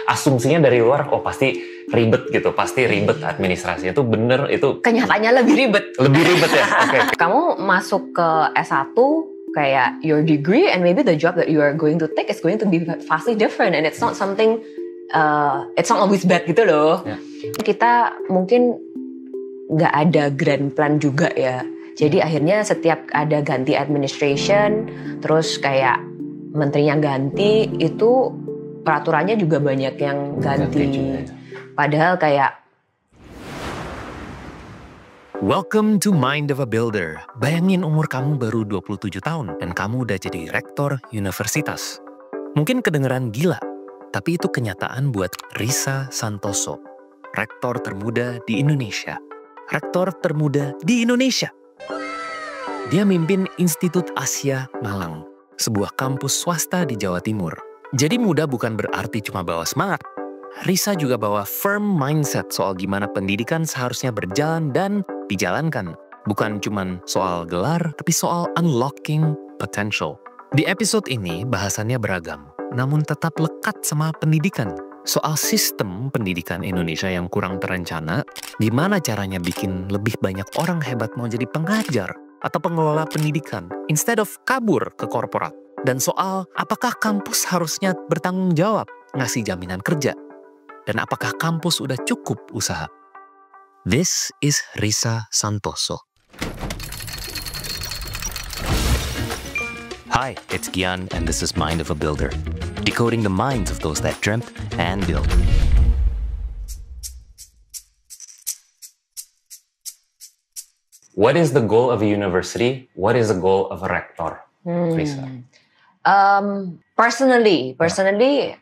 asumsinya dari luar, oh pasti ribet gitu, pasti ribet administrasinya. Itu bener, itu kenyataannya lebih ribet. Lebih ribet ya? Oke. Kamu masuk ke S1, kayak your degree and maybe the job that you are going to take is going to be vastly different and it's not something, it's not always bad gitu loh. Yeah. Kita mungkin nggak ada grand plan juga ya. Jadi akhirnya setiap ada ganti administration, terus kayak menterinya ganti, itu peraturannya juga banyak yang ganti. Padahal kayak Welcome to Mind of a Builder. Bayangin umur kamu baru 27 tahun dan kamu udah jadi rektor universitas. Mungkin kedengeran gila, tapi itu kenyataan buat Risa Santoso, rektor termuda di Indonesia. Rektor termuda di Indonesia. Dia mimpin Institut Asia Malang, sebuah kampus swasta di Jawa Timur. Jadi muda bukan berarti cuma bawa semangat. Risa juga bawa firm mindset soal gimana pendidikan seharusnya berjalan dan dijalankan. Bukan cuma soal gelar, tapi soal unlocking potential. Di episode ini bahasannya beragam, namun tetap lekat sama pendidikan. Soal sistem pendidikan Indonesia yang kurang terencana, gimana caranya bikin lebih banyak orang hebat mau jadi pengajar atau pengelola pendidikan, instead of kabur ke korporat. Dan soal apakah kampus harusnya bertanggung jawab ngasih jaminan kerja, dan apakah kampus udah cukup usaha. This is Risa Santoso. Hi, it's Gian and this is Mind of a Builder. Decoding the minds of those that dreamt and built. What is the goal of a university? What is the goal of a rector? Risa? Personally,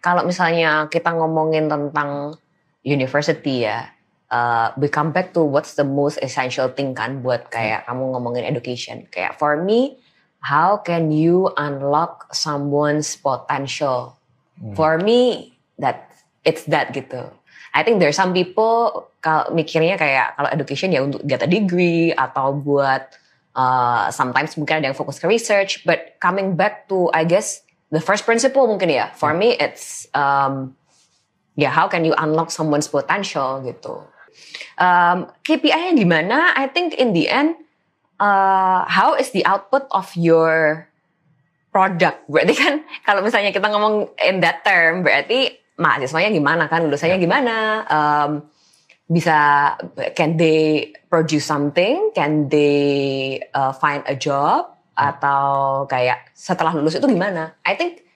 kalau misalnya kita ngomongin tentang university ya, we come back to what's the most essential thing kan buat kayak kamu ngomongin education. Kayak for me, how can you unlock someone's potential? For me, it's that gitu. I think there's some people kalau mikirnya kayak kalau education ya untuk get a degree atau buat sometimes mungkin ada yang fokus ke research, but coming back to I guess the first principle mungkin ya. For me it's how can you unlock someone's potential gitu. KPI-nya gimana? I think in the end how is the output of your product? Berarti kan kalau misalnya kita ngomong in that term berarti mahasiswanya gimana kan, lulusannya gimana, can they produce something, can they find a job, atau kayak setelah lulus itu gimana. I think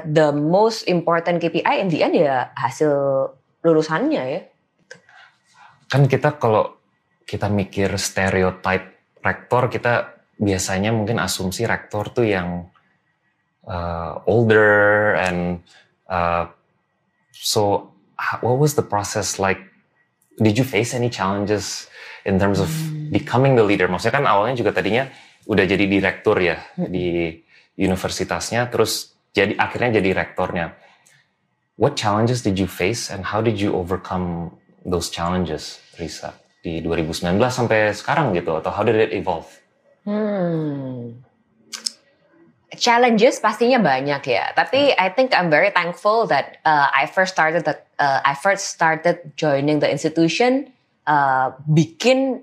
the most important KPI in the end ya hasil lulusannya ya. Kan kita kalau kita mikir stereotype rektor, kita biasanya mungkin asumsi rektor tuh yang older and so what was the process like? Did you face any challenges in terms of becoming the leader? Maksudnya kan awalnya juga tadinya udah jadi direktur ya di universitasnya, terus akhirnya jadi rektornya. What challenges did you face and how did you overcome those challenges, Risa, di 2019 sampai sekarang gitu? Atau how did it evolve? Challenges pastinya banyak ya, tapi I think I'm very thankful that I first started joining the institution, bikin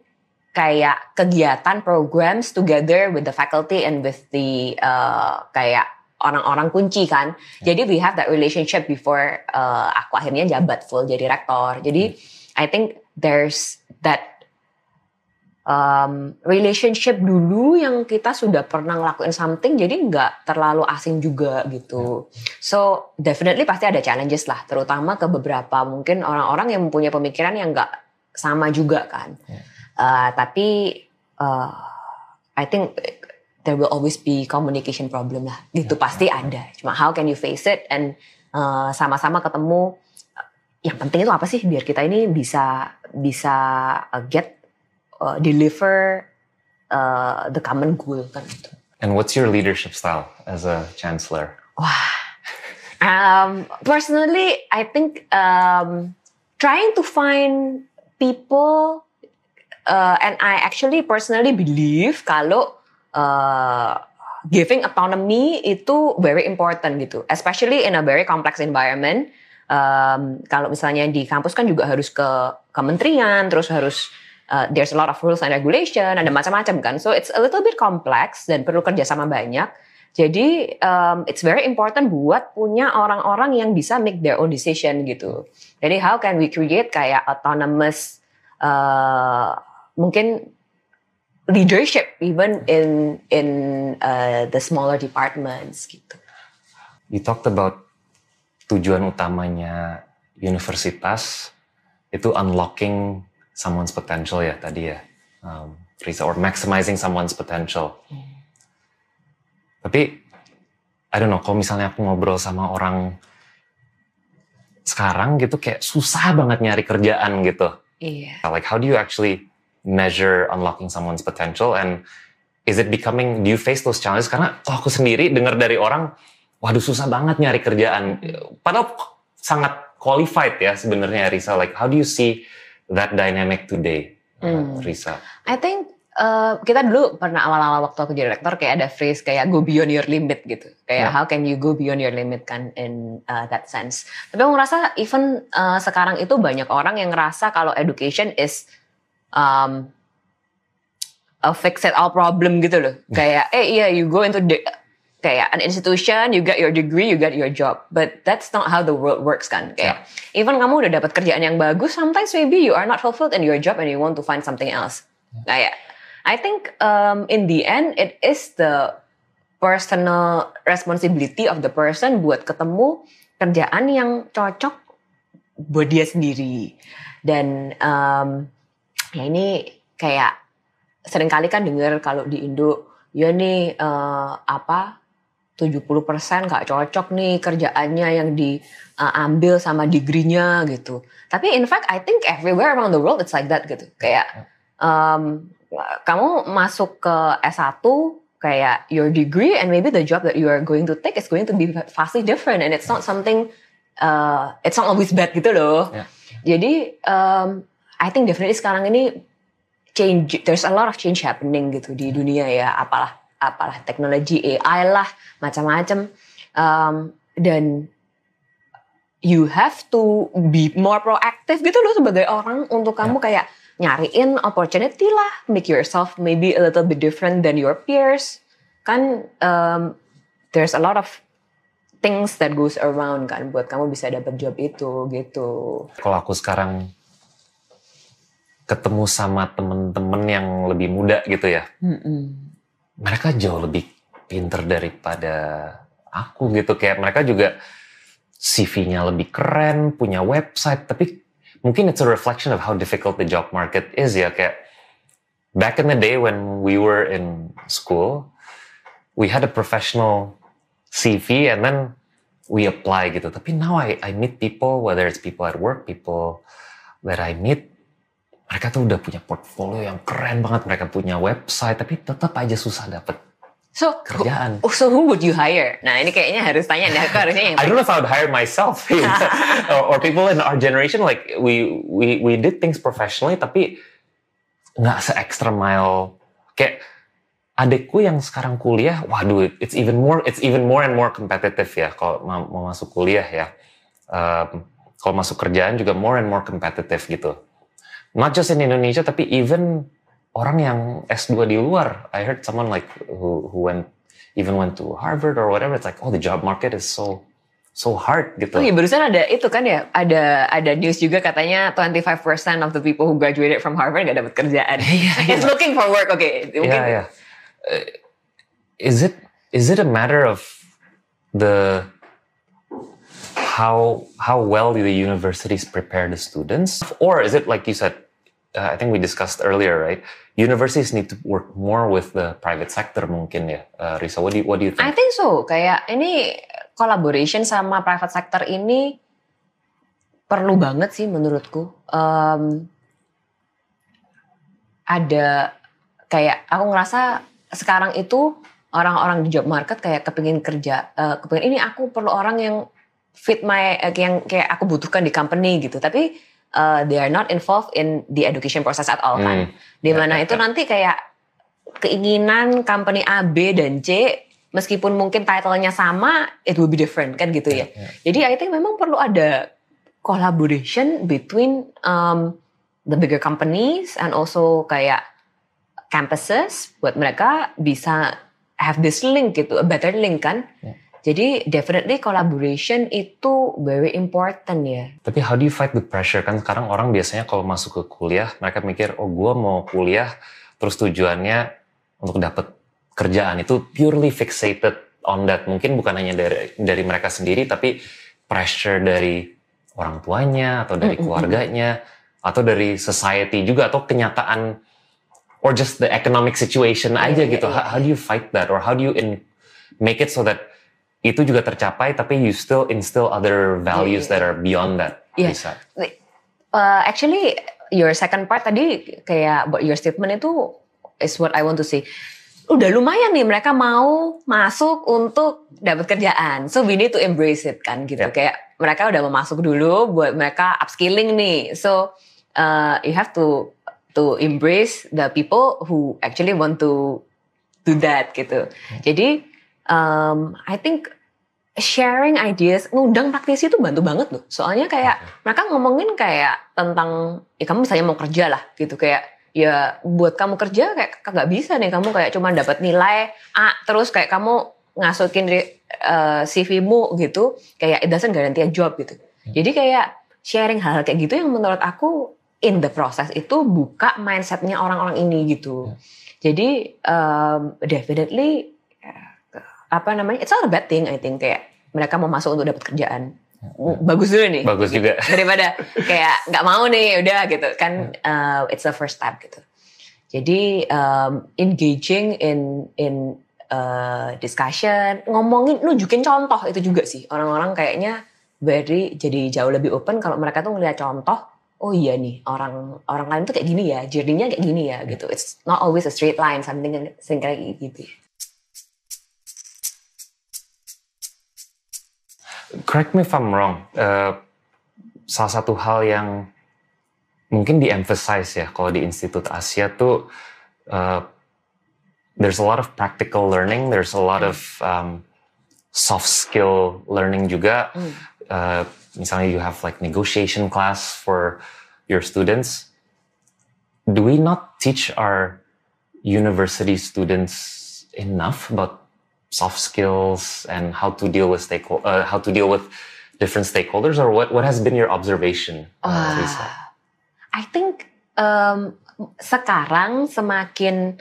kayak kegiatan programs together with the faculty and with the kayak orang-orang kunci kan. Jadi we have that relationship before aku akhirnya jabat full jadi rektor. Jadi I think there's that relationship dulu yang kita sudah pernah ngelakuin something, jadi nggak terlalu asing juga gitu. So definitely pasti ada challenges lah, terutama ke beberapa mungkin orang-orang yang mempunyai pemikiran yang nggak sama juga kan. Tapi I think there will always be communication problem lah, gitu pasti ada. Cuma how can you face it and sama-sama ketemu yang penting itu apa sih biar kita ini bisa deliver the common goal kan gitu. And what's your leadership style as a chancellor? Wah, personally I think trying to find people and I actually personally believe kalau giving autonomy itu very important gitu, especially in a very complex environment. Kalau misalnya di kampus kan juga harus ke kementerian, terus harus there's a lot of rules and regulation, ada macam-macam kan. So it's a little bit complex dan perlu kerjasama banyak. Jadi it's very important buat punya orang-orang yang bisa make their own decision gitu. Jadi how can we create kayak autonomous mungkin leadership even in the smaller departments gitu. You talked about tujuan utamanya universitas itu unlocking someone's potential ya tadi ya, Risa, or maximizing someone's potential. Tapi I don't know, kalau misalnya aku ngobrol sama orang sekarang gitu kayak susah banget nyari kerjaan gitu. Iya. Like how do you actually measure unlocking someone's potential, and is it becoming, do you face those challenges? Karena aku sendiri dengar dari orang, waduh susah banget nyari kerjaan. Padahal sangat qualified ya sebenarnya Risa. Like how do you see that dynamic today, Risa? I think kita dulu pernah awal-awal waktu aku jadi rektor kayak ada phrase kayak go beyond your limit gitu. Kayak how can you go beyond your limit kan in that sense. Tapi aku ngerasa even sekarang itu banyak orang yang ngerasa kalau education is a fix it all problem gitu loh. Kayak you go into kayak an institution, you get your degree, you get your job. But that's not how the world works kan. Kayak even kamu udah dapat kerjaan yang bagus, sometimes maybe you are not fulfilled in your job and you want to find something else. Kayak I think in the end it is the personal responsibility of the person buat ketemu kerjaan yang cocok buat dia sendiri. Dan ya ini kayak seringkali kan dengar kalau di Indo ya nih 70% gak cocok nih kerjaannya yang diambil sama degree-nya gitu. Tapi in fact I think everywhere around the world it's like that gitu. Kayak kamu masuk ke S1 kayak your degree and maybe the job that you are going to take is going to be vastly different and it's not something it's not always bad gitu loh. Jadi I think definitely sekarang ini there's a lot of change happening gitu di dunia ya, apalah teknologi AI lah macam-macam, dan you have to be more proactive gitu loh sebagai orang untuk kamu kayak nyariin opportunity lah, make yourself maybe a little bit different than your peers kan. There's a lot of things that goes around kan buat kamu bisa dapat job itu gitu. Kalau aku sekarang ketemu sama temen-temen yang lebih muda gitu ya, mereka jauh lebih pinter daripada aku gitu. Kayak mereka juga CV-nya lebih keren, punya website, tapi mungkin it's a reflection of how difficult the job market is ya. Kayak back in the day when we were in school, we had a professional CV and then we apply gitu. Tapi now I meet people, whether it's people at work, people that I meet, mereka tuh udah punya portfolio yang keren banget, mereka punya website, tapi tetap aja susah dapet kerjaan. So who would you hire? Nah ini kayaknya harus tanya nih, aku harusnya yang I don't know if I would hire myself or people in our generation, like we did things professionally, tapi nggak se-extra mile. Kayak adekku yang sekarang kuliah, waduh, it's even more and more competitive ya kalau mau masuk kuliah ya. Kalau masuk kerjaan juga more and more competitive gitu. Not just in Indonesia, tapi even orang yang S2 di luar. I heard someone like who went to Harvard or whatever. It's like, oh, the job market is so hard gitu. Oh iya, barusan ada itu kan ya, ada news juga katanya 25% of the people who graduated from Harvard gak dapat kerjaan. It's looking for work, okay. Yeah. Is it a matter of the how well the universities prepare the students, or is it like you said? I think we discussed earlier, right? Universities need to work more with the private sector mungkin ya, Risa. What do you think? I think so. Kayak ini collaboration sama private sector ini perlu banget sih menurutku. Ada kayak aku ngerasa sekarang itu orang-orang di job market kayak kepingin ini aku perlu orang yang fit yang kayak aku butuhkan di company gitu. Tapi they are not involved in the education process at all kan. Dimana itu nanti kayak keinginan company A, B, dan C meskipun mungkin title-nya sama, it will be different kan gitu ya. Jadi I think memang perlu ada collaboration between the bigger companies and also kayak campuses buat mereka bisa have this link gitu, a better link kan. Jadi definitely collaboration itu very important ya. Tapi how do you fight the pressure? Kan sekarang orang biasanya kalau masuk ke kuliah, mereka mikir, oh gue mau kuliah, terus tujuannya untuk dapat kerjaan. Itu purely fixated on that. Mungkin bukan hanya dari mereka sendiri, tapi pressure dari orang tuanya, atau dari keluarganya, atau dari society juga, atau kenyataan, or just the economic situation aja gitu. How do you fight that? Or how do you make it so that itu juga tercapai, tapi you still instill other values that are beyond that? Bisa. Actually, your second part tadi kayak your statement itu is what I want to say. Udah lumayan nih mereka mau masuk untuk dapat kerjaan, so we need to embrace it kan gitu. Kayak mereka udah mau masuk dulu buat mereka upskilling nih, so you have to embrace the people who actually want to do that gitu. Jadi I think sharing ideas, ngundang praktisi itu bantu banget loh. Soalnya kayak mereka ngomongin kayak tentang, ya kamu misalnya mau kerja lah gitu, kayak ya buat kamu kerja kayak nggak bisa nih kamu kayak cuma dapat nilai A terus kayak kamu ngasukin CV-mu gitu, kayak it doesn't guarantee a job gitu. Jadi kayak sharing hal-hal kayak gitu yang menurut aku in the process itu buka mindsetnya orang-orang ini gitu. Jadi definitely it's not a bad thing I think, kayak mereka mau masuk untuk dapat kerjaan. Bagus dulu nih. Bagus juga. Daripada kayak nggak mau nih udah gitu kan, it's the first step gitu. Jadi engaging in discussion, ngomongin, nunjukin contoh itu juga sih. Orang-orang kayaknya jadi jauh lebih open kalau mereka tuh ngeliat contoh. Oh iya nih, orang lain tuh kayak gini ya, journey-nya kayak gini ya gitu. It's not always a straight line, something kayak gitu. Correct me if I'm wrong. Salah satu hal yang mungkin di-emphasize ya kalau di Institut Asia tuh there's a lot of practical learning, there's a lot of soft skill learning juga. Misalnya you have like negotiation class for your students. Do we not teach our university students enough about soft skills and how to deal with different stakeholders, or what has been your observation, Lisa? I think sekarang semakin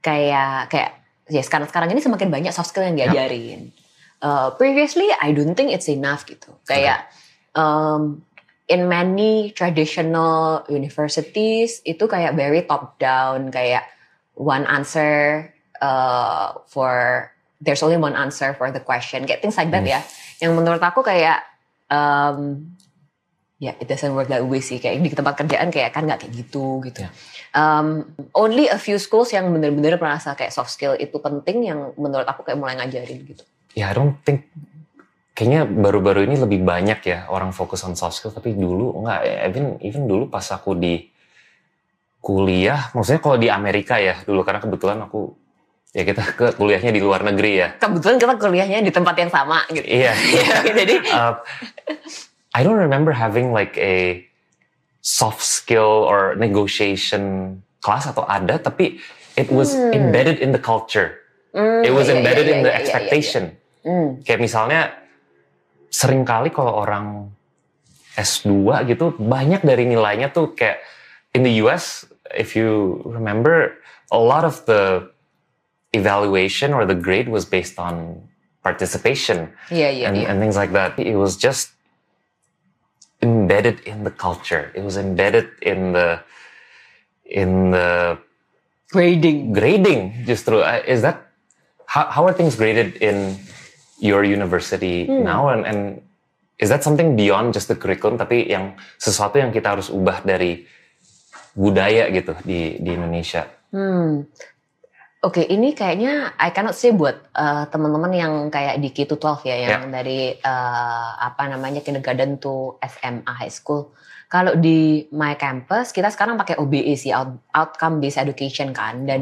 kayak ya sekarang ini semakin banyak soft skill yang diajarin. Previously I don't think it's enough gitu. Kayak in many traditional universities itu kayak very top down, kayak one answer there's only one answer for the question, kayak things like that ya. Yang menurut aku kayak it doesn't work that way sih. Kayak di tempat kerjaan kayak kan nggak kayak gitu. Only a few schools yang benar-benar merasa kayak soft skill itu penting, yang menurut aku kayak mulai ngajarin gitu. I don't think, kayaknya baru-baru ini lebih banyak ya orang fokus on soft skill, tapi dulu enggak. Even dulu pas aku di kuliah, maksudnya kalau di Amerika ya dulu, karena kebetulan kita ke kuliahnya di luar negeri ya. Kebetulan kita kuliahnya di tempat yang sama gitu. Iya. Jadi I don't remember having like a soft skill or negotiation class atau ada, tapi it was embedded in the culture. It was embedded in the expectation. Kayak misalnya seringkali kalau orang S2 gitu, banyak dari nilainya tuh kayak in the US, if you remember, a lot of the evaluation or the grade was based on participation and things like that. It was just embedded in the culture. It was embedded in the grading. Justru, is that how are things graded in your university now? And is that something beyond just the curriculum, tapi yang sesuatu yang kita harus ubah dari budaya gitu di Indonesia? Oke, ini kayaknya I cannot say buat teman-teman yang kayak di K-12 ya, yang dari kindergarten to SMA high school. Kalau di my campus kita sekarang pakai OBE sih, outcome based education kan, dan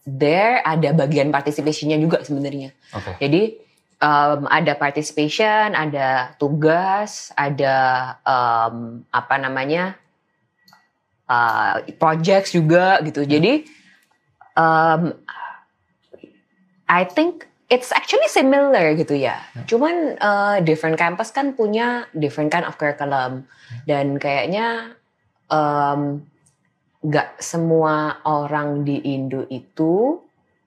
there ada bagian participation-nya juga sebenarnya. Okay. Jadi ada participation, ada tugas, ada projects juga gitu. Jadi I think it's actually similar gitu ya. Cuman different campus kan punya different kind of curriculum dan kayaknya nggak semua orang di Indo itu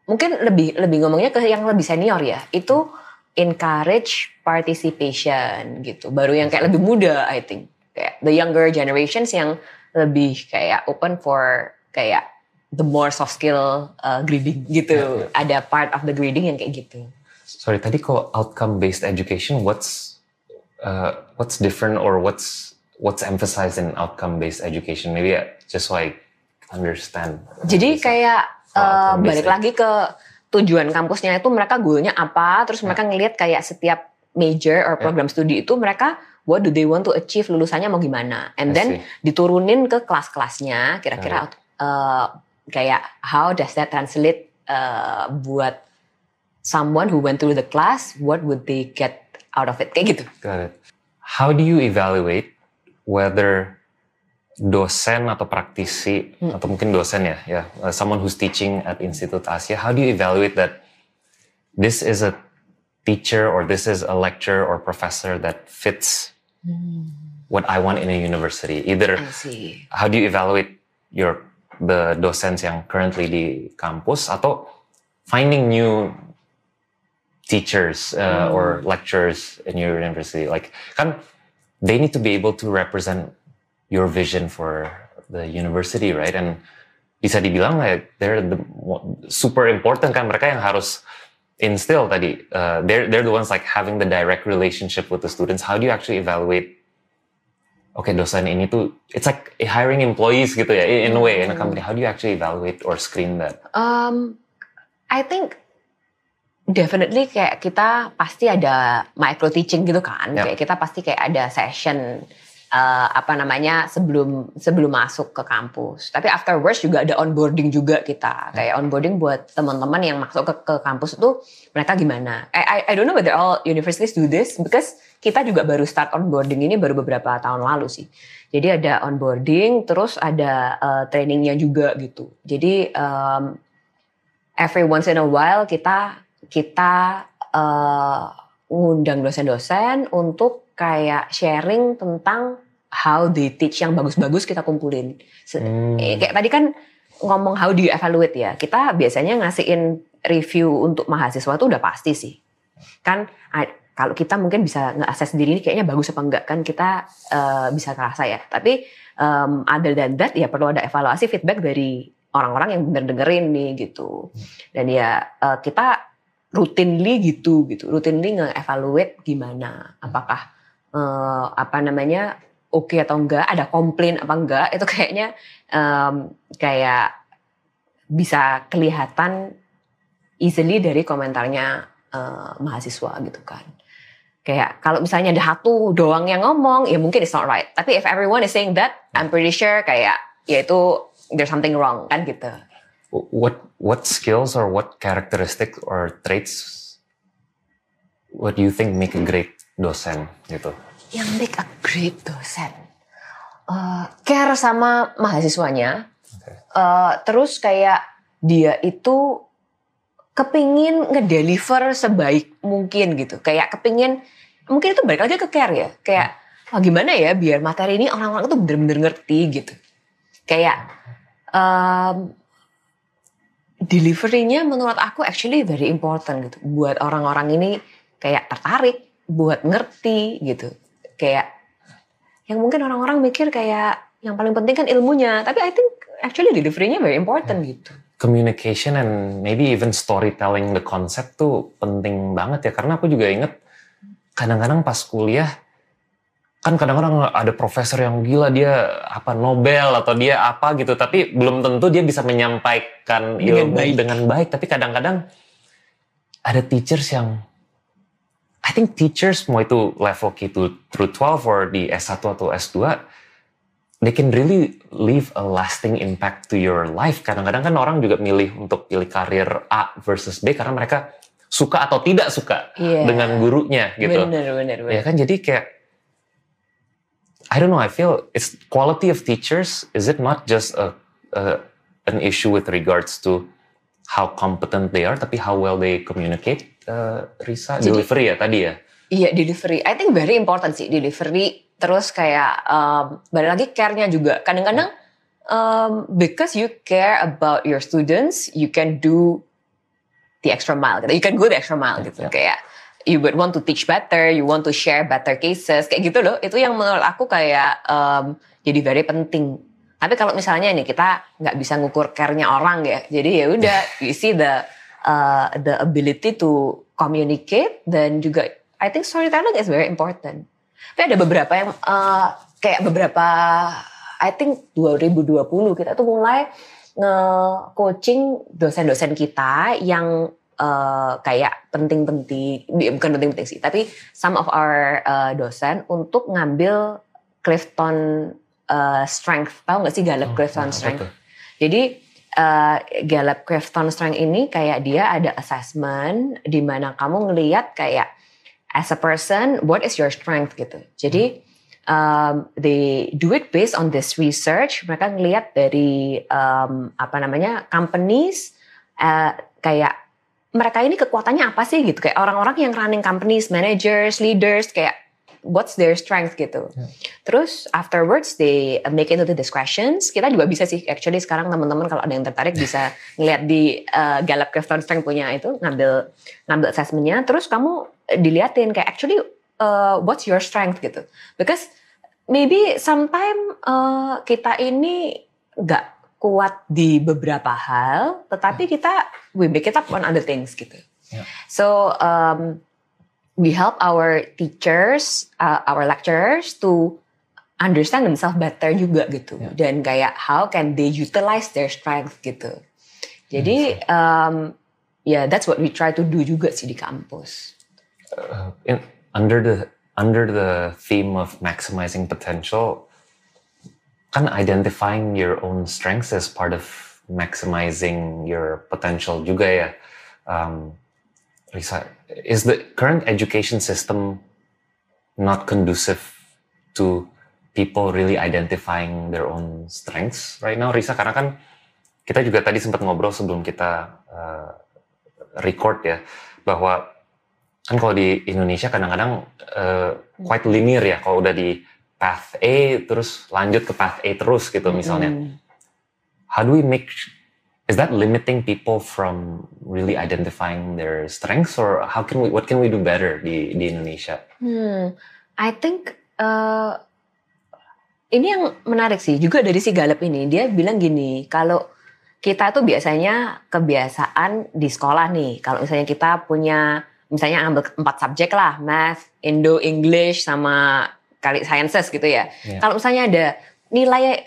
mungkin lebih ngomongnya ke yang lebih senior ya. Itu encourage participation gitu. Baru yang kayak lebih muda I think. Kayak the younger generations yang lebih kayak open for kayak the more soft skill grading gitu. Ada part of the grading yang kayak gitu. Sorry, tadi kok outcome based education, what's different or what's emphasized in outcome based education? Maybe just so I understand. Jadi kayak balik lagi ke tujuan kampusnya itu mereka goalnya apa, terus mereka ngelihat kayak setiap major or program studi itu mereka what do they want to achieve, lulusannya mau gimana, and then diturunin ke kelas-kelasnya kira-kira kayak how does that translate buat someone who went through the class, what would they get out of it, kayak gitu. Got it. How do you evaluate whether dosen atau praktisi atau mungkin dosen ya, someone who's teaching at Institut Asia, how do you evaluate that this is a teacher or this is a lecturer or professor that fits what I want in a university? Either how do you evaluate the docents yang currently di kampus atau finding new teachers or lecturers in your university, like kan they need to be able to represent your vision for the university, right? And bisa dibilang like they're the super important kan, mereka yang harus instill tadi. They're the ones like having the direct relationship with the students. How do you actually evaluate? Okay, dosen ini tuh it's like hiring employees gitu ya, in a way in a company. How do you actually evaluate or screen that? I think definitely kayak kita pasti ada micro teaching gitu kan. Kayak kita pasti kayak ada session sebelum masuk ke kampus. Tapi afterwards juga ada onboarding juga kita. Kayak onboarding buat teman-teman yang masuk ke kampus itu mereka gimana. I don't know whether all universities do this because kita juga baru start onboarding ini baru beberapa tahun lalu sih. Jadi ada onboarding, terus ada trainingnya juga gitu. Jadi every once in a while kita ngundang dosen-dosen untuk kayak sharing tentang how they teach yang bagus-bagus kita kumpulin. Kayak tadi kan ngomong how do you evaluate ya. Kita biasanya ngasihin review untuk mahasiswa itu udah pasti sih. Kan kalau kita mungkin bisa nge-assess diri ini kayaknya bagus apa enggak kan kita bisa kerasa ya. Tapi other than that ya perlu ada evaluasi feedback dari orang-orang yang benar dengerin nih gitu. Dan ya kita routinely routinely nge-evaluate gimana, apakah oke atau enggak, ada komplain apa enggak, itu kayaknya kayak bisa kelihatan easily dari komentarnya mahasiswa gitu kan. Kayak kalau misalnya ada satu doang yang ngomong, ya mungkin it's not right. Tapi if everyone is saying that, I'm pretty sure kayak ya itu there's something wrong kan gitu. What skills or what characteristics or traits what do you think make a great dosen gitu? Yang make a great dosen, care sama mahasiswanya, terus kayak dia itu kepingin ngedeliver sebaik mungkin gitu, kayak kepingin, mungkin itu balik lagi ke care ya, kayak gimana ya biar materi ini orang-orang itu bener-bener ngerti gitu, kayak delivery-nya menurut aku actually very important gitu. Buat orang-orang ini kayak tertarik, buat ngerti gitu. Kayak yang mungkin orang-orang mikir kayak yang paling penting kan ilmunya. Tapi I think actually delivery-nya very important gitu. Communication and maybe even storytelling the concept tuh penting banget ya. Karena aku juga inget kadang-kadang pas kuliah, kan kadang-kadang ada profesor yang gila dia Nobel atau dia apa gitu, tapi belum tentu dia bisa menyampaikan ilmu dengan baik. Tapi kadang-kadang ada teachers yang I think teachers mau itu level K through 12 or di S1 atau S2, they can really leave a lasting impact to your life. Kadang-kadang kan orang juga milih untuk pilih karir A versus B karena mereka suka atau tidak suka dengan gurunya gitu. Bener. Ya kan, jadi kayak I don't know, I feel it's quality of teachers. Is it not just an issue with regards to how competent they are, tapi how well they communicate? Risa, delivery ya tadi ya? Iya, delivery. I think very important sih delivery. Terus kayak balik lagi care-nya juga. Kadang-kadang because you care about your students, you can do the extra mile. Gitu. You can go the extra mile gitu. Kayak you would want to teach better, you want to share better cases, kayak gitu loh. Itu yang menurut aku kayak jadi very penting. Tapi kalau misalnya nih kita nggak bisa ngukur care-nya orang ya, jadi ya udah, you see the ability to communicate, dan juga I think storytelling is very important. Tapi ada beberapa yang kayak beberapa, I think 2020 kita tuh mulai nge-coaching dosen-dosen kita yang kayak penting-penting, bukan penting-penting sih, tapi some of our dosen untuk ngambil Clifton Strength. Tahu nggak sih Gallup Clifton Strength? Jadi Gallup Clifton Strength ini kayak dia ada assessment di mana kamu ngelihat kayak as a person, what is your strength gitu. Jadi they do it based on this research. Mereka ngelihat dari companies kayak mereka ini kekuatannya apa sih gitu. Kayak orang-orang yang running companies, managers, leaders, kayak what's their strength gitu. Terus afterwards they make into the questions. Kita juga bisa sih actually sekarang teman-teman kalau ada yang tertarik bisa ngeliat di Gallup Clifton Strength punya itu, ngambil assessmentnya. Terus kamu diliatin kayak actually what's your strength gitu. Because maybe sometime kita ini nggak kuat di beberapa hal, tetapi kita we make it up on other things gitu. So we help our teachers, our lecturers to understand themselves better juga gitu. Dan kayak how can they utilize their strength gitu. Jadi that's what we try to do juga sih di kampus. Under the theme of maximizing potential, kan identifying your own strengths as part of maximizing your potential juga ya. Risa, is the current education system not conducive to people really identifying their own strengths right now, Risa? Karena kan kita juga tadi sempat ngobrol sebelum kita record ya, bahwa kan kalau di Indonesia kadang-kadang quite linear ya, kalau udah di path A terus lanjut ke path A terus gitu misalnya. How do we is that limiting people from really identifying their strengths, or what can we do better di Indonesia? I think ini yang menarik sih juga dari si Gallup ini. Dia bilang gini, kalau kita tuh biasanya kebiasaan di sekolah nih, kalau misalnya kita punya misalnya ambil 4 subjek lah, math, Indo, English sama kali sciences gitu ya. Kalau misalnya ada nilai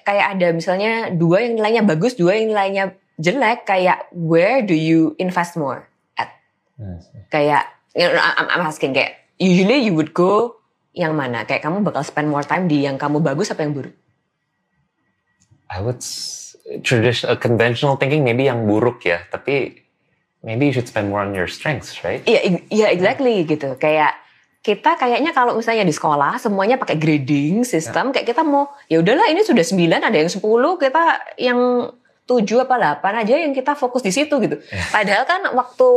kayak ada misalnya 2 yang nilainya bagus, 2 yang nilainya jelek, kayak where do you invest more at? Kayak I'm asking, kayak usually you would go yang mana? Kayak kamu bakal spend more time di yang kamu bagus apa yang buruk? I would conventional thinking maybe yang buruk ya, tapi maybe you should spend more on your strengths, right? Iya, exactly gitu. Kayak kita kayaknya kalau misalnya di sekolah semuanya pakai grading system, kayak kita mau ya udahlah ini sudah 9, ada yang 10, kita yang 7 apa 8 aja yang kita fokus di situ gitu. Padahal kan waktu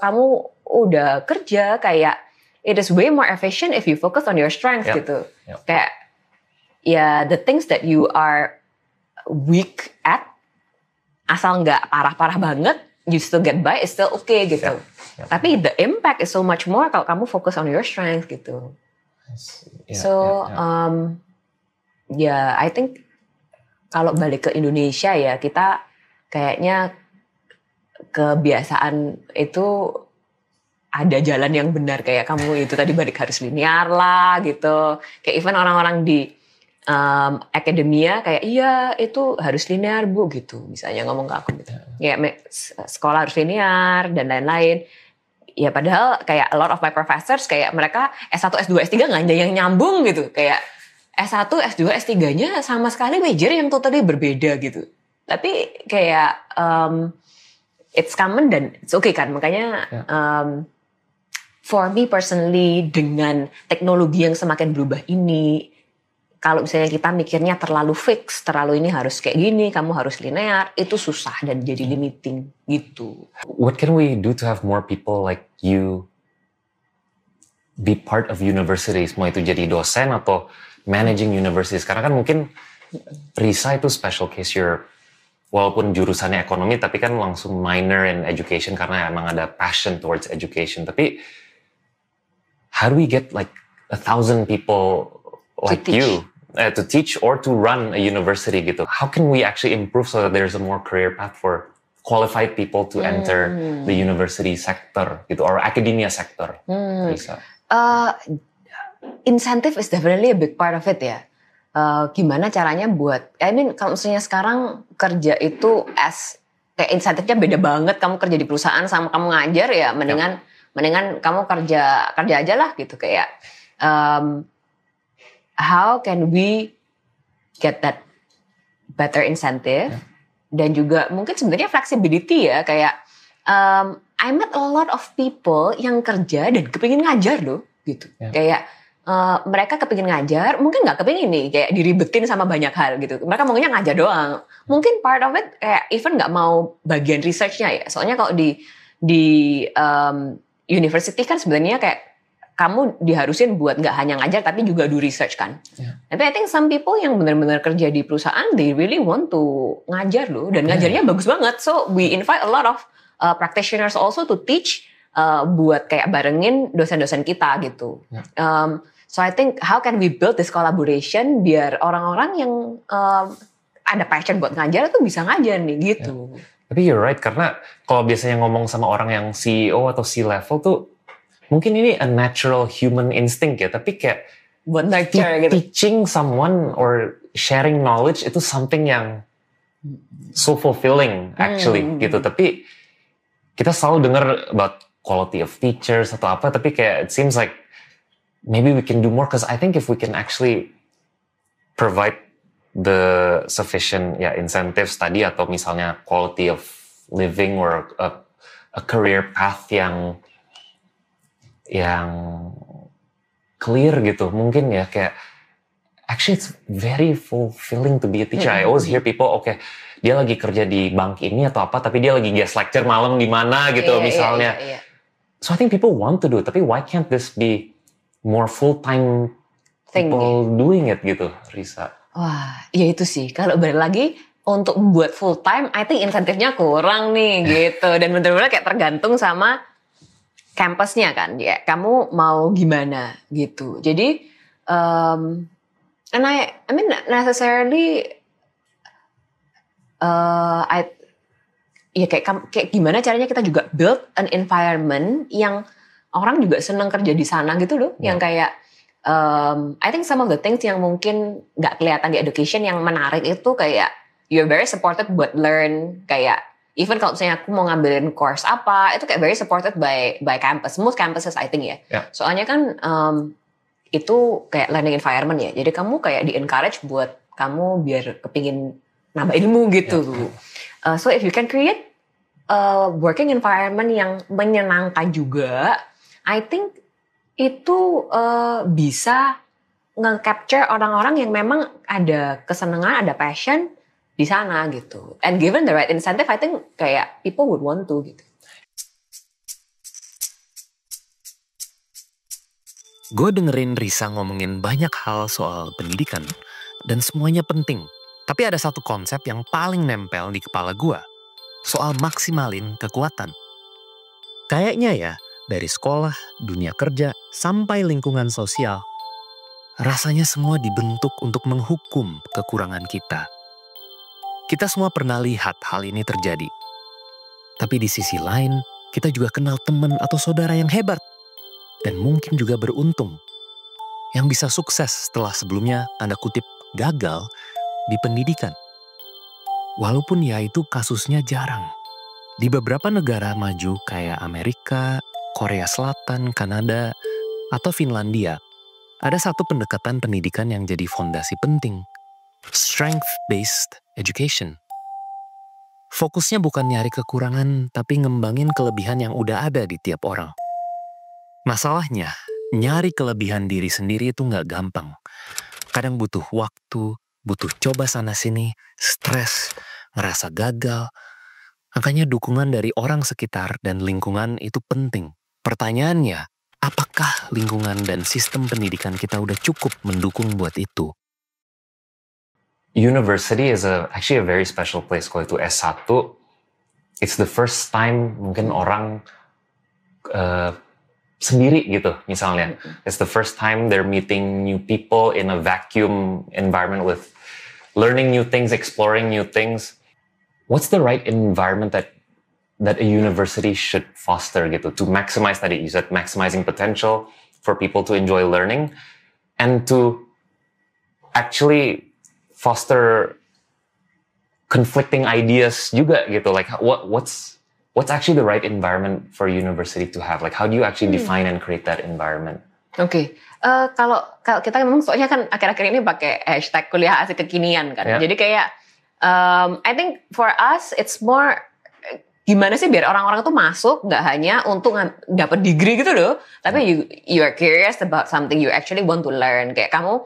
kamu udah kerja kayak it is way more efficient if you focus on your strengths gitu. Kayak the things that you are weak at, asal nggak parah-parah banget, you still get by, it's still okay gitu. Tapi the impact is so much more kalau kamu fokus on your strength gitu. I think kalau balik ke Indonesia ya, kita kayaknya kebiasaan itu ada jalan yang benar, kayak kamu itu tadi balik harus linear lah gitu. Kayak even orang-orang di akademia kayak iya itu harus linear Bu gitu, misalnya ngomong ke aku gitu. Ya sekolah harus linear dan lain-lain. Ya padahal kayak a lot of my professors kayak mereka S1, S2, S3 nggak ada yang nyambung gitu. Kayak S1, S2, S3-nya sama sekali major yang totally berbeda gitu. Tapi kayak it's common dan it's okay kan. Makanya for me personally dengan teknologi yang semakin berubah ini, kalau misalnya kita mikirnya terlalu fix, terlalu ini harus kayak gini, kamu harus linear, itu susah dan jadi limiting gitu. What can we do to have more people like you be part of universities? Mau itu jadi dosen atau managing universities? Karena kan mungkin Risa itu special case, walaupun jurusannya ekonomi, tapi kan langsung minor in education karena emang ada passion towards education. Tapi how do we get like 1,000 people like you to teach or to run a university gitu? How can we actually improve so that there's a more career path for qualified people to enter the university sector gitu, or academia sector? Risa. Incentive is definitely a big part of it ya. Gimana caranya buat, kalau misalnya sekarang kerja itu kayak insentifnya beda banget. Kamu kerja di perusahaan sama kamu ngajar ya, mendingan kamu kerja aja lah gitu. Kayak how can we get that better incentive dan juga mungkin sebenarnya flexibility ya. Kayak I met a lot of people yang kerja dan kepingin ngajar loh gitu. Kayak mereka kepingin ngajar, mungkin nggak kepingin nih kayak diribetin sama banyak hal gitu. Mereka maunya ngajar doang. Mungkin part of it kayak even nggak mau bagian researchnya ya. Soalnya kalau di university kan sebenarnya kayak kamu diharusin buat nggak hanya ngajar tapi juga do research kan. Tapi I think some people yang benar-benar kerja di perusahaan, they really want to ngajar loh, dan ngajarnya bagus banget. So we invite a lot of practitioners also to teach, buat kayak barengin dosen-dosen kita gitu. So I think how can we build this collaboration biar orang-orang yang ada passion buat ngajar itu bisa ngajar nih gitu. Tapi you're right, karena kalau biasanya ngomong sama orang yang CEO atau C-level tuh mungkin ini a natural human instinct ya, tapi kayak buat nurture gitu. Teaching someone or sharing knowledge itu something yang so fulfilling actually gitu. Tapi kita selalu dengar about quality of teachers atau apa, tapi kayak it seems like maybe we can do more, because I think if we can actually provide the sufficient incentives tadi, atau misalnya quality of living or a career path yang clear gitu, mungkin ya kayak actually it's very fulfilling to be a teacher. I always hear people, okay, dia lagi kerja di bank ini atau apa, tapi dia lagi guest lecture malam di mana gitu misalnya. So I think people want to do it, tapi why can't this be more full-time people doing it gitu, Risa? Wah, ya itu sih. Kalau balik lagi untuk membuat full-time, I think insentifnya kurang nih gitu. Dan benar-benar kayak tergantung sama kampusnya kan, ya kamu mau gimana gitu. Jadi, and I mean necessarily, kayak gimana caranya kita juga build an environment yang orang juga senang kerja di sana gitu loh. Yang kayak, I think some of the things yang mungkin nggak kelihatan di education yang menarik itu kayak you're very supported buat learn, kayak even kalau misalnya aku mau ngambilin course apa, itu kayak very supported by campus. Most campuses I think ya. Soalnya kan itu kayak learning environment ya. Jadi kamu kayak di-encourage buat kamu biar kepingin nambah ilmu gitu. So if you can create a working environment yang menyenangkan juga, I think itu bisa nge-capture orang-orang yang memang ada kesenangan, ada passion di sana gitu. And given the right incentive, I think kayak people would want to gitu. Gue dengerin Risa ngomongin banyak hal soal pendidikan, dan semuanya penting. Tapi ada satu konsep yang paling nempel di kepala gue, soal maksimalin kekuatan. Kayaknya ya, dari sekolah, dunia kerja, sampai lingkungan sosial, rasanya semua dibentuk untuk menghukum kekurangan kita. Kita semua pernah lihat hal ini terjadi. Tapi di sisi lain, kita juga kenal teman atau saudara yang hebat. Dan mungkin juga beruntung. Yang bisa sukses setelah sebelumnya, tanda kutip, gagal di pendidikan. Walaupun ya itu kasusnya jarang. Di beberapa negara maju kayak Amerika, Korea Selatan, Kanada, atau Finlandia, ada satu pendekatan pendidikan yang jadi fondasi penting. Strength-based education. Fokusnya bukan nyari kekurangan, tapi ngembangin kelebihan yang udah ada di tiap orang. Masalahnya, nyari kelebihan diri sendiri itu nggak gampang. Kadang butuh waktu, butuh coba sana-sini, stres, ngerasa gagal. Makanya dukungan dari orang sekitar dan lingkungan itu penting. Pertanyaannya, apakah lingkungan dan sistem pendidikan kita udah cukup mendukung buat itu? University is actually a very special place. Kalau itu S1, it's the first time mungkin orang sendiri gitu misalnya. It's the first time they're meeting new people in a vacuum environment with learning new things, exploring new things. What's the right environment that a university should foster gitu to maximize tadi? You said maximizing potential for people to enjoy learning and to actually foster conflicting ideas juga gitu. Like what's actually the right environment for university to have? Like how do you actually define and create that environment? Oke. Kalau kita memang soalnya kan akhir-akhir ini pakai hashtag kuliah asik kekinian kan. Jadi kayak I think for us it's more gimana sih biar orang-orang tuh masuk nggak hanya untuk dapat degree gitu loh, tapi you are curious about something you actually want to learn. Kayak kamu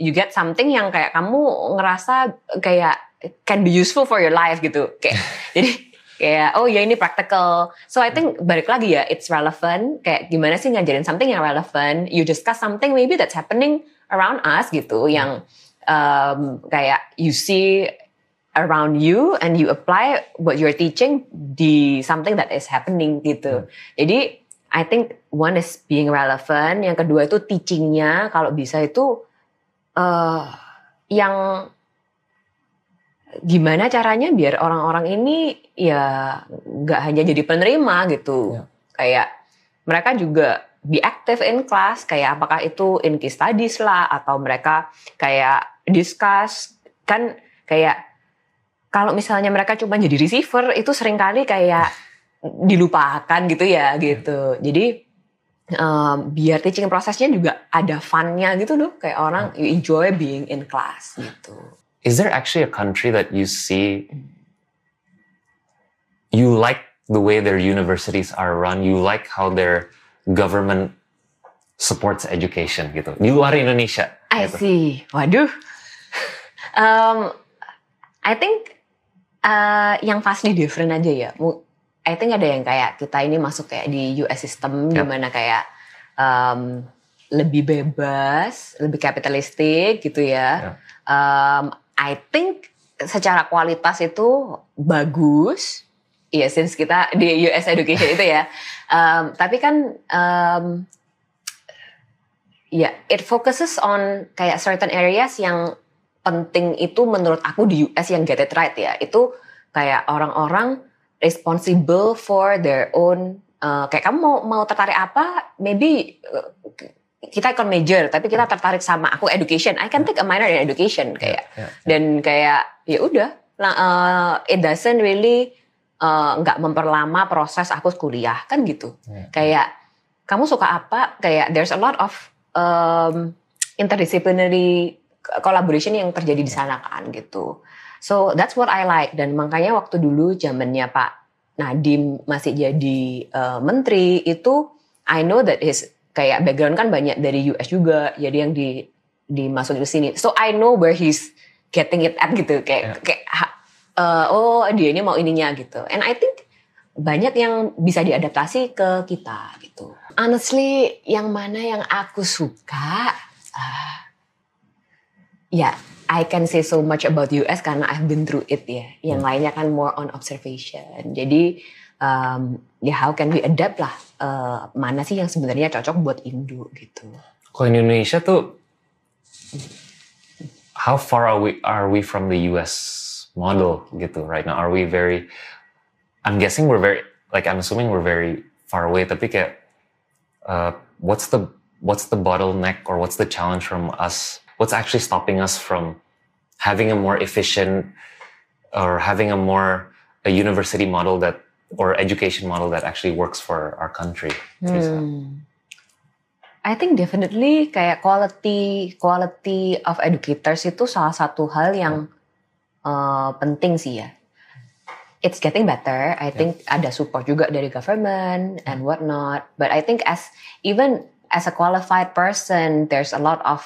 you get something yang kayak kamu ngerasa kayak can be useful for your life gitu. Kayak jadi kayak oh ya ini practical. So I think balik lagi ya it's relevant. Kayak gimana sih ngajarin something yang relevant. You discuss something maybe that's happening around us gitu yang kayak you see around you and you apply what you're teaching di something that is happening gitu. Jadi I think one is being relevant, yang kedua itu teachingnya kalau bisa itu yang gimana caranya biar orang-orang ini ya nggak hanya jadi penerima gitu. Kayak mereka juga be active in class, kayak apakah itu in case studies lah atau mereka kayak discuss kan kayak kalau misalnya mereka cuma jadi receiver itu seringkali kayak dilupakan gitu ya gitu. Jadi biar teaching prosesnya juga ada fun-nya gitu loh. Kayak orang you enjoy being in class gitu. Is there actually a country that you see you like the way their universities are run, you like how their government supports education gitu di luar Indonesia? I gitu. see. Waduh. I think yang vastly different aja ya. I think ada yang kayak kita ini masuk kayak di US system dimana kayak lebih bebas, lebih kapitalistik gitu ya. I think secara kualitas itu bagus. Iya, since kita di US education itu ya. Tapi kan ya it focuses on kayak certain areas yang penting itu menurut aku di US yang get it right ya. Itu kayak orang-orang responsible for their own kayak kamu mau tertarik apa? Maybe kita econ major tapi kita tertarik sama aku education. I can take a minor in education kayak. Dan kayak ya udah it doesn't really nggak memperlama proses aku kuliah kan gitu. Kayak kamu suka apa? Kayak there's a lot of interdisciplinary collaboration yang terjadi di sana kan gitu. So that's what I like. Dan makanya waktu dulu zamannya Pak Nadiem masih jadi menteri itu I know that his kayak background kan banyak dari US juga. Jadi yang dimasukin ke sini. So I know where he's getting it at gitu. Kayak oh dia ini mau ininya gitu. And I think banyak yang bisa diadaptasi ke kita gitu. Honestly yang mana yang aku suka ya, I can say so much about US karena I've been through it ya. Yang lainnya kan more on observation. Jadi ya how can we adapt lah. Mana sih yang sebenarnya cocok buat Indo gitu. Kalau Indonesia tuh, how far are we from the US model gitu right now? Are we very? I'm guessing we're very I'm assuming we're very far away. Tapi kayak what's the bottleneck or what's the challenge from us? What's actually stopping us from having a more efficient or having a university model or education model that actually works for our country? I I think definitely kayak quality of educators itu salah satu hal yang penting sih ya. It's getting better. I think ada support juga dari government and whatnot. But I think even as a qualified person, there's a lot of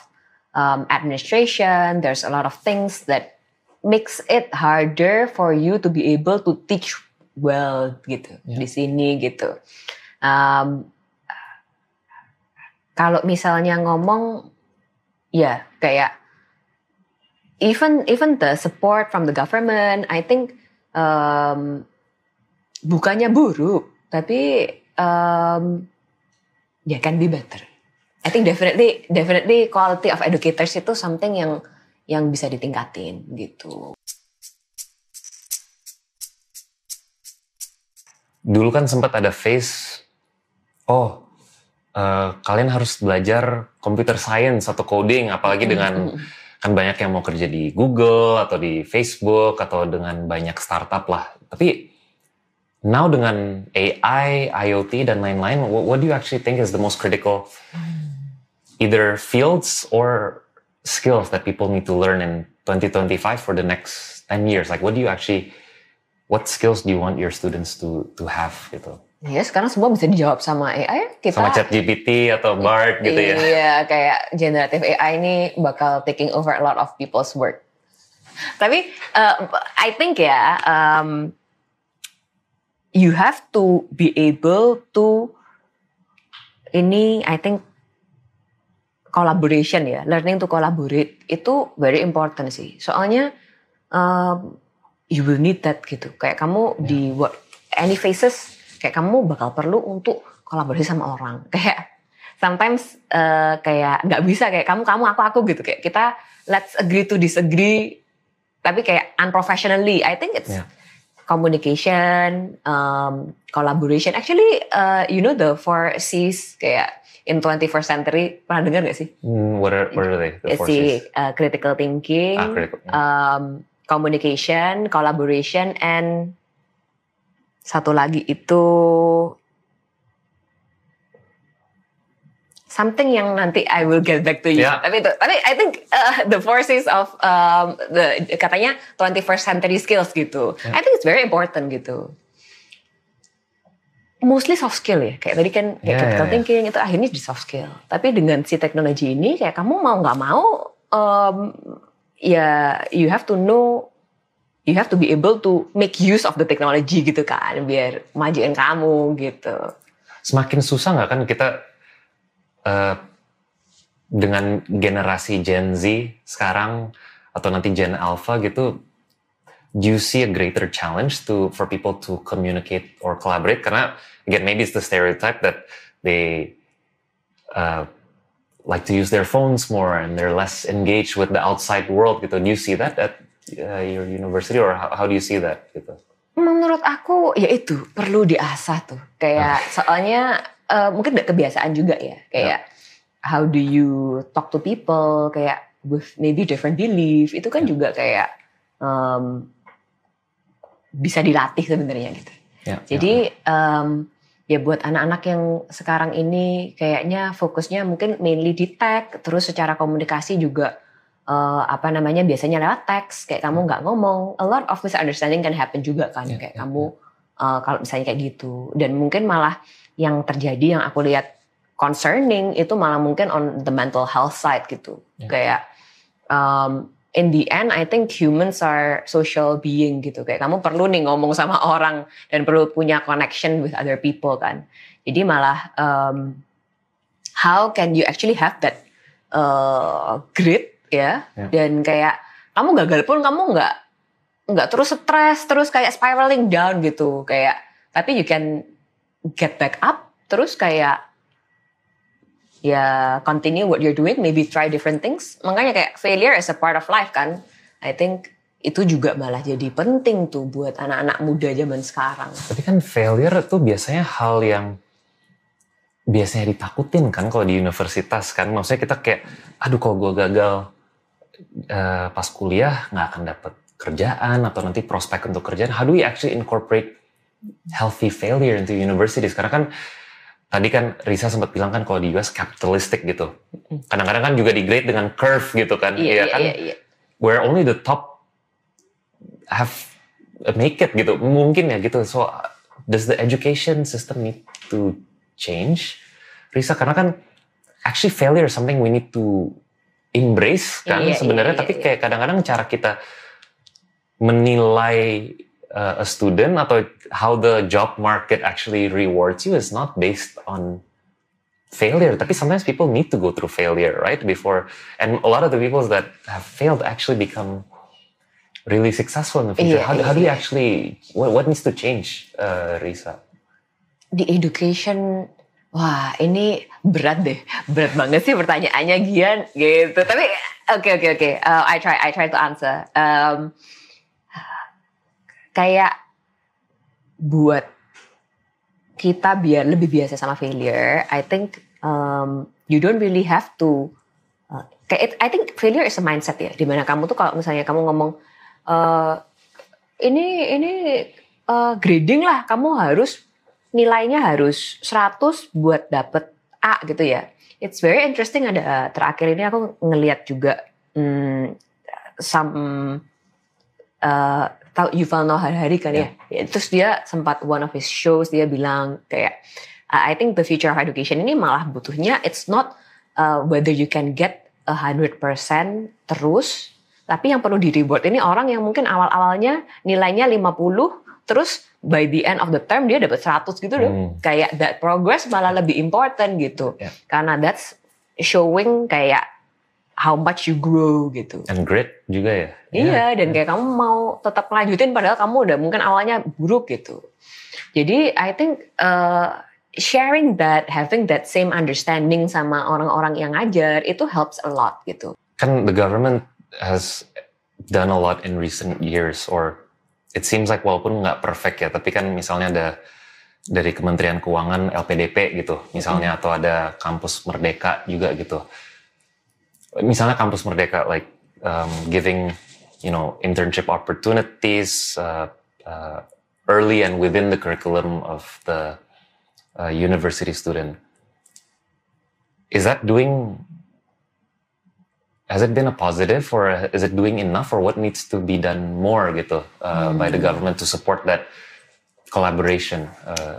administration. There's a lot of things that makes it harder for you to be able to teach well gitu di sini gitu. Kalau misalnya ngomong, ya kayak even the support from the government, I think bukannya buruk, tapi can be better. I think definitely quality of educators itu something yang bisa ditingkatin gitu. Dulu kan sempat ada phase, kalian harus belajar computer science atau coding, apalagi dengan kan banyak yang mau kerja di Google atau di Facebook atau dengan banyak startup lah. Tapi now dengan AI, IoT dan lain-lain, what do you actually think is the most critical either fields or skills that people need to learn in 2025 for the next 10 years? Like what skills do you want your students to have gitu? Ya sekarang semua bisa dijawab sama AI. Sama ChatGPT atau Bard gitu ya. Iya, kayak generative AI ini bakal taking over a lot of people's work. Tapi I think you have to be able to I think collaboration ya, learning to collaborate itu very important sih. Soalnya you will need that gitu. Kayak kamu di any phases kayak kamu bakal perlu untuk kolaborasi sama orang. Kayak sometimes kayak nggak bisa kayak kamu aku gitu. Kayak kita let's agree to disagree, tapi kayak unprofessionally. I think it's communication, collaboration. Actually, the 4 C's kayak in 21st century, pernah dengar gak sih? What are they? The 4 C's? Critical thinking, communication, collaboration, and satu lagi itu something yang nanti I will get back to you. Yeah. Tapi I think the 4 C's of katanya 21st century skills gitu. Yeah. I think it's very important gitu. Mostly soft skill ya. Kayak tadi kan critical thinking itu akhirnya di soft skill. Tapi dengan si teknologi ini kayak kamu mau nggak mau you have to know. You have to be able to make use of the technology gitu kan, biar majuin kamu gitu. Semakin susah nggak kan kita dengan generasi Gen Z sekarang atau nanti Gen Alpha gitu, do you see a greater challenge for people to communicate or collaborate? Karena again maybe it's the stereotype that they like to use their phones more and they're less engaged with the outside world gitu. Do you see that at your university or how do you see that gitu? Menurut aku ya itu perlu diasah tuh. Kayak soalnya mungkin gak kebiasaan juga ya. Kayak how do you talk to people kayak with maybe different belief itu kan juga kayak bisa dilatih sebenarnya gitu. Jadi ya buat anak-anak yang sekarang ini kayaknya fokusnya mungkin mainly di tech, terus secara komunikasi juga biasanya lewat teks, kayak kamu nggak ngomong, a lot of misunderstanding can happen juga kan, kayak kamu kalau misalnya kayak gitu, dan mungkin malah yang terjadi yang aku lihat concerning itu malah mungkin on the mental health side gitu, kayak in the end I think humans are social being gitu, kayak kamu perlu nih ngomong sama orang dan perlu punya connection with other people kan, jadi malah how can you actually have that grit ya, dan kayak kamu gagal pun kamu nggak terus stres terus kayak spiraling down gitu, kayak tapi you can get back up terus kayak continue what you're doing, maybe try different things. Makanya kayak failure is a part of life kan, I think itu juga malah jadi penting tuh buat anak-anak muda zaman sekarang. Tapi kan failure tuh biasanya hal yang biasanya ditakutin kan kalau di universitas kan, maksudnya kita kayak aduh kalau gue gagal pas kuliah nggak akan dapat kerjaan atau nanti prospek untuk kerjaan. How do we actually incorporate healthy failure into universities? Karena kan tadi kan Risa sempat bilang kan kalau di US capitalistic gitu. Kadang-kadang kan juga di-grade dengan curve gitu kan. Iya, kan. iya. Where only the top have make it gitu. Mungkin ya gitu. So does the education system need to change? Risa, karena kan actually failure is something we need to embrace kan sebenarnya. Tapi kayak kadang-kadang cara kita menilai a student atau how the job market actually rewards you is not based on failure. Tapi sometimes people need to go through failure, right? Before, and a lot of the people that have failed actually become really successful in the future. How do you actually, what needs to change, Risa? Di education, wah ini berat deh, berat banget sih pertanyaannya Gian gitu. Tapi oke. I try to answer. Kayak buat kita biar lebih biasa sama failure, I think you don't really have to. I think failure is a mindset ya, dimana kamu tuh kalau misalnya kamu ngomong ini grading lah, kamu harus nilainya harus 100 buat dapet A gitu ya. It's very interesting, ada terakhir ini aku ngeliat juga tahu Yuval Noah Harari kan ya. Terus dia sempat one of his shows dia bilang kayak I think the future of education ini malah butuhnya it's not whether you can get 100% terus, tapi yang perlu di reward ini orang yang mungkin awal-awalnya nilainya 50 terus by the end of the term dia dapat 100 gitu loh. Kayak that progress malah lebih important gitu. Karena that's showing kayak how much you grow gitu. And grit juga ya. Iya, dan kayak kamu mau tetap lanjutin padahal kamu udah mungkin awalnya buruk gitu. Jadi I think sharing that, having that same understanding sama orang-orang yang ngajar itu helps a lot gitu. Kan the government has done a lot in recent years, or it seems like walaupun nggak perfect ya, tapi kan misalnya ada dari Kementerian Keuangan LPDP gitu, misalnya atau ada Kampus Merdeka juga gitu. Misalnya Kampus Merdeka like giving internship opportunities early and within the curriculum of the university student. Has it been a positive, or is it doing enough, or what needs to be done more gitu by the government to support that collaboration,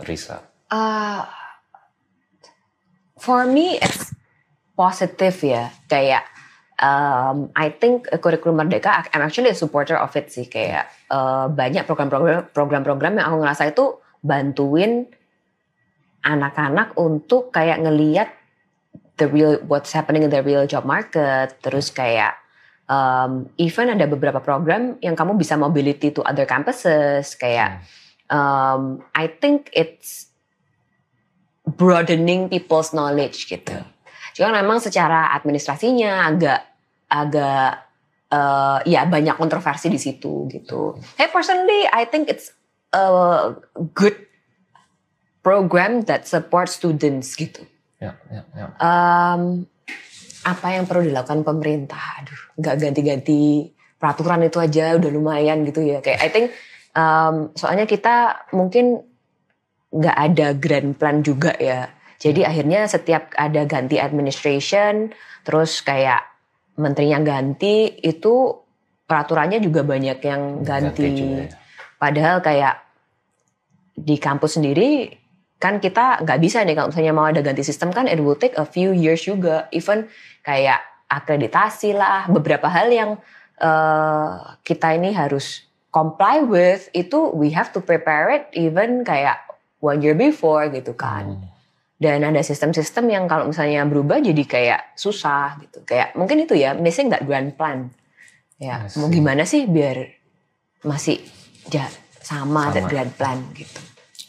Risa? For me it's positive ya, kayak I think kurikulum Merdeka, I'm actually a supporter of it sih, kayak banyak program-program yang aku ngerasa itu bantuin anak-anak untuk kayak ngelihat the real what's happening in the real job market. Terus kayak even ada beberapa program yang kamu bisa mobility to other campuses, kayak I think it's broadening people's knowledge gitu. Cuma memang secara administrasinya agak ya banyak kontroversi di situ gitu. Hey, personally I think it's a good program that supports students gitu. Apa yang perlu dilakukan pemerintah? Aduh, nggak ganti-ganti peraturan itu aja udah lumayan gitu ya. Kayak I think soalnya kita mungkin nggak ada grand plan juga ya. Jadi akhirnya setiap ada ganti administration, terus kayak menterinya ganti, itu peraturannya juga banyak yang ganti. Padahal kayak di kampus sendiri kan kita nggak bisa nih kalau misalnya mau ada ganti sistem kan it will take a few years juga. Even kayak akreditasi lah, beberapa hal yang kita ini harus comply with itu we have to prepare it even kayak 1 year before gitu kan. Dan ada sistem-sistem yang kalau misalnya berubah jadi kayak susah gitu. Kayak mungkin itu ya missing that grand plan. Ya mau gimana sih biar masih sama that grand plan gitu.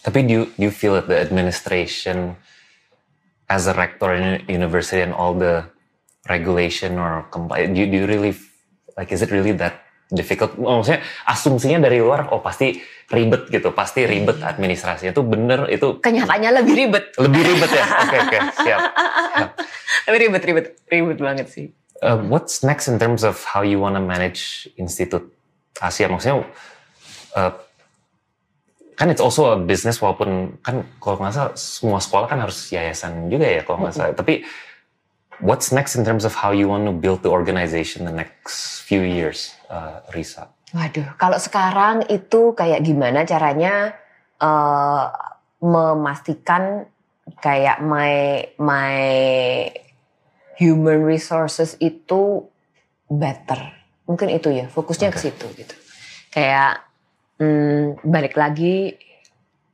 Tapi do you feel that the administration as a rector in a university and all the regulation or compliance, do you really like, is it really that difficult? Maksudnya asumsinya dari luar pasti ribet gitu, pasti ribet administrasinya. Itu bener, itu kenyataannya lebih ribet. Lebih ribet ya. Oke, siap. Lebih ribet banget sih. What's next in terms of how you wanna manage Institut Asia? Maksudnya kan it's also a business, walaupun kan kalau nggak salah semua sekolah kan harus yayasan juga ya kalau nggak salah. Tapi what's next in terms of how you want to build the organization the next few years, Risa? Waduh, kalau sekarang itu kayak gimana caranya memastikan kayak my human resources itu better. Mungkin itu ya, fokusnya ke situ gitu. Kayak balik lagi,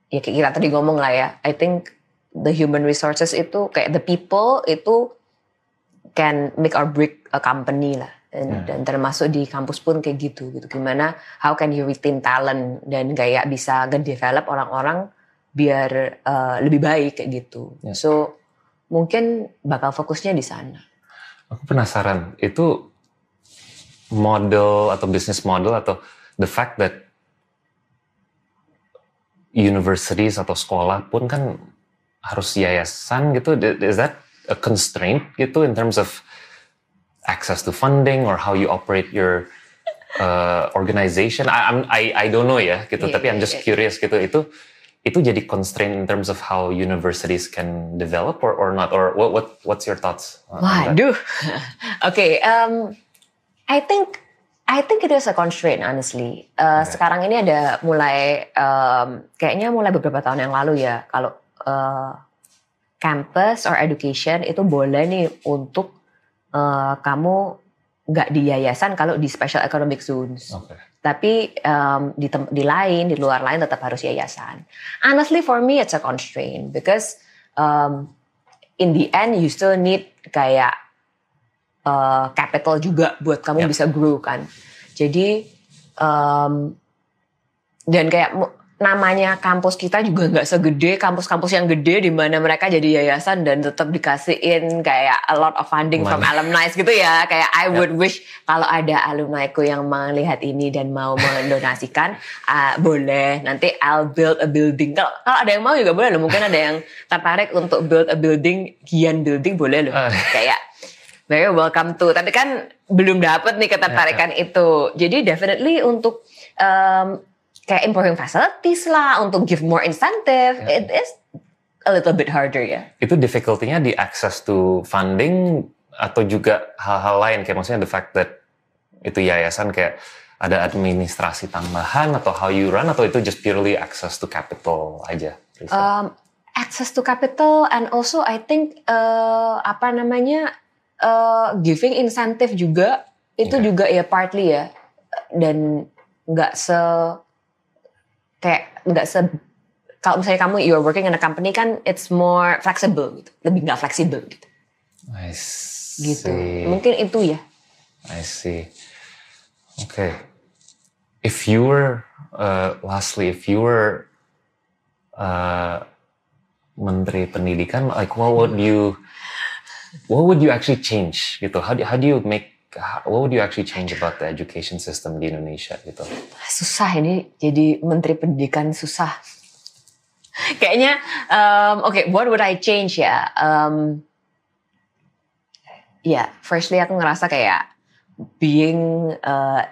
ya kayak kita tadi ngomong lah ya, I think the human resources itu kayak the people itu can make or break a company lah. Dan termasuk di kampus pun kayak gitu. Gimana, how can you retain talent dan kayak bisa nge-develop orang-orang biar lebih baik kayak gitu. So mungkin bakal fokusnya di sana. Aku penasaran, itu model atau business model atau the fact that universities atau sekolah pun kan harus yayasan gitu, is that a constraint gitu in terms of access to funding or how you operate your organization? I don't know ya gitu, tapi I'm just curious gitu, itu jadi constraint in terms of how universities can develop or not, or what's your thoughts on that? Waduh, okay, I think it is a constraint honestly. Sekarang ini ada kayaknya mulai beberapa tahun yang lalu ya, kalau campus or education itu boleh nih untuk kamu nggak di yayasan kalau di special economic zones. Tapi di luar lain tetap harus yayasan. Honestly for me it's a constraint because in the end you still need kayak capital juga buat kamu bisa grow kan. Jadi dan kayak namanya kampus kita juga nggak segede kampus-kampus yang gede di mana mereka jadi yayasan dan tetap dikasihin kayak a lot of funding from alumni gitu ya. Kayak I would wish kalau ada alumniku yang melihat ini dan mau mendonasikan, boleh nanti I'll build a building. Kalau ada yang mau juga boleh loh. Mungkin ada yang tertarik untuk build a building, Gian building boleh loh. Kayak very welcome to. Tapi kan belum dapet nih ketertarikan itu. Jadi definitely untuk kayak improving facilities lah, untuk give more incentive, it is a little bit harder ya. Itu difficulty-nya di access to funding atau juga hal-hal lain, kayak maksudnya the fact that itu yayasan kayak ada administrasi tambahan atau how you run, atau itu just purely access to capital aja? Access to capital and also I think giving incentive juga itu juga ya partly ya, dan nggak kalau misalnya kamu you're working in a company kan it's more flexible gitu, lebih nggak fleksibel gitu. I see. Gitu. Mungkin itu ya. I see. Okay. If you were lastly, if you were Menteri Pendidikan, like what would you actually change gitu? How do you make, what would you actually change about the education system di Indonesia gitu? Susah ini jadi Menteri Pendidikan, susah. Kayaknya, what would I change ya? Firstly aku ngerasa kayak being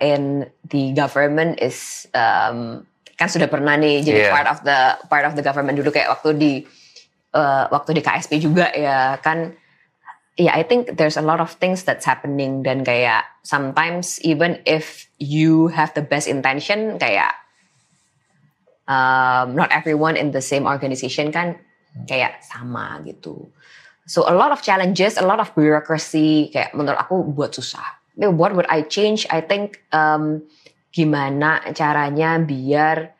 in the government is kan sudah pernah nih jadi part of the government dulu, kayak waktu di KSP juga ya kan. I think there's a lot of things that's happening, dan kayak sometimes even if you have the best intention, kayak not everyone in the same organization kan kayak sama gitu. So a lot of challenges, a lot of bureaucracy, kayak menurut aku buat susah. What would I change? I think gimana caranya biar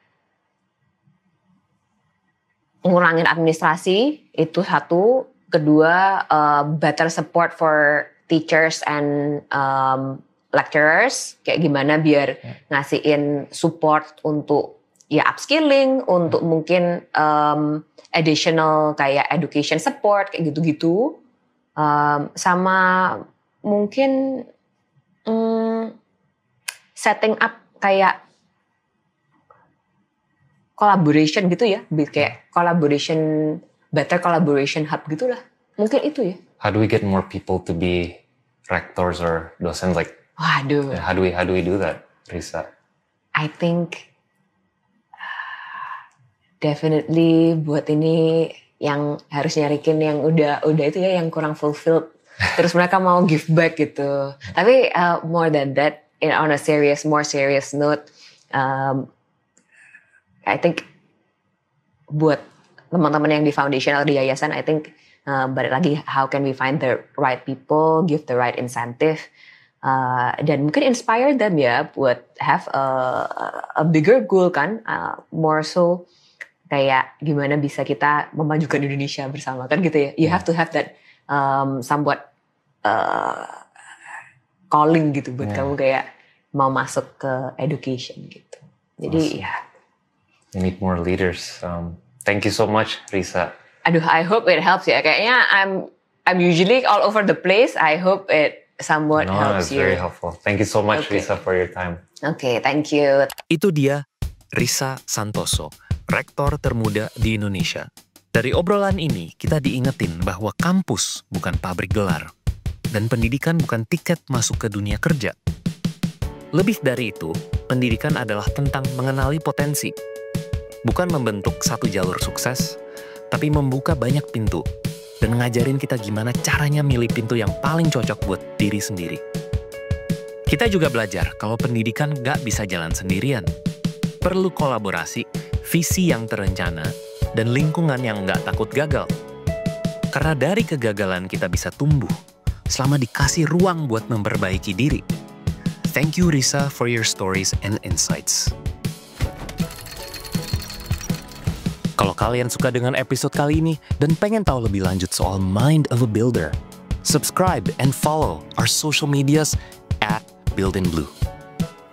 ngurangin administrasi, itu satu. Kedua, better support for teachers and lecturers. Kayak gimana biar ngasihin support untuk upskilling, untuk mungkin additional kayak education support kayak gitu-gitu. Sama mungkin setting up kayak collaboration gitu ya, kayak better collaboration hub gitulah. Mungkin itu ya. How do we get more people to be rectors or docents, like? Waduh. How do we do that, Risa? I think definitely buat ini yang harus nyarikin yang udah itu ya yang kurang fulfilled. Terus mereka mau give back gitu. Tapi more than that, on a more serious note, I think buat teman-teman yang di foundation atau di yayasan, I think balik lagi how can we find the right people, give the right incentive, dan mungkin inspire them ya buat have a bigger goal kan, more so kayak gimana bisa kita memajukan Indonesia bersama kan gitu ya. You have to have that somewhat calling gitu buat kamu kayak mau masuk ke education gitu. Jadi ya. We need more leaders. Thank you so much, Risa. Aduh, I hope it helps ya. Kayaknya I'm usually all over the place. I hope it somewhat helps you. No, it's very helpful. Thank you so much, Risa, for your time. Okay, thank you. Itu dia Risa Santoso, rektor termuda di Indonesia. Dari obrolan ini, kita diingetin bahwa kampus bukan pabrik gelar. Dan pendidikan bukan tiket masuk ke dunia kerja. Lebih dari itu, pendidikan adalah tentang mengenali potensi. Bukan membentuk satu jalur sukses, tapi membuka banyak pintu dan ngajarin kita gimana caranya milih pintu yang paling cocok buat diri sendiri. Kita juga belajar kalau pendidikan gak bisa jalan sendirian. Perlu kolaborasi, visi yang terencana, dan lingkungan yang gak takut gagal. Karena dari kegagalan kita bisa tumbuh, selama dikasih ruang buat memperbaiki diri. Thank you Risa for your stories and insights. Kalau kalian suka dengan episode kali ini dan pengen tahu lebih lanjut soal Mind of a Builder, subscribe and follow our social medias @BuildInBlue.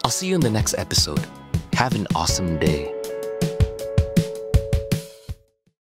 I'll see you in the next episode. Have an awesome day.